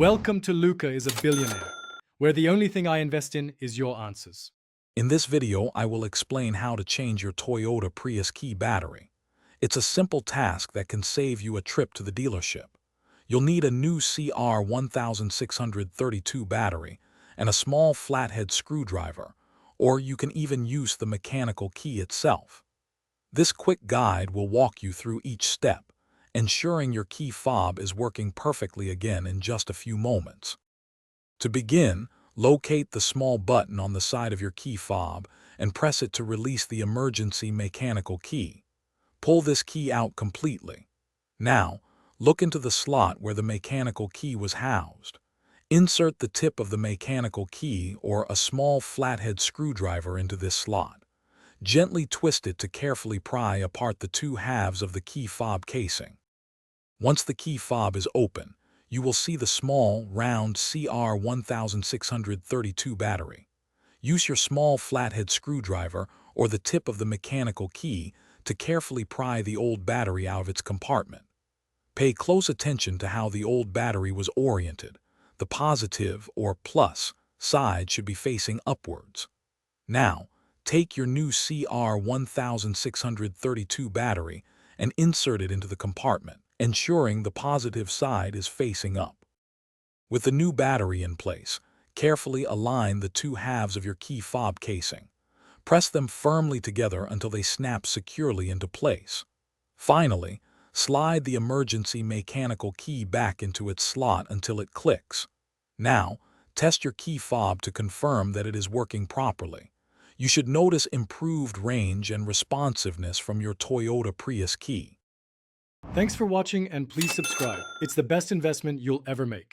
Welcome to Luca is a Billionaire, where the only thing I invest in is your answers. In this video, I will explain how to change your Toyota Prius key battery. It's a simple task that can save you a trip to the dealership. You'll need a new CR1632 battery and a small flathead screwdriver, or you can even use the mechanical key itself. This quick guide will walk you through each step, ensuring your key fob is working perfectly again in just a few moments. To begin, locate the small button on the side of your key fob and press it to release the emergency mechanical key. Pull this key out completely. Now, look into the slot where the mechanical key was housed. Insert the tip of the mechanical key or a small flathead screwdriver into this slot. Gently twist it to carefully pry apart the two halves of the key fob casing. Once the key fob is open, you will see the small, round CR1632 battery. Use your small flathead screwdriver or the tip of the mechanical key to carefully pry the old battery out of its compartment. Pay close attention to how the old battery was oriented. The positive, or plus, side should be facing upwards. Now, take your new CR1632 battery and insert it into the compartment, ensuring the positive side is facing up. With the new battery in place, carefully align the two halves of your key fob casing. Press them firmly together until they snap securely into place. Finally, slide the emergency mechanical key back into its slot until it clicks. Now, test your key fob to confirm that it is working properly. You should notice improved range and responsiveness from your Toyota Prius key. Thanks for watching and please subscribe. It's the best investment you'll ever make.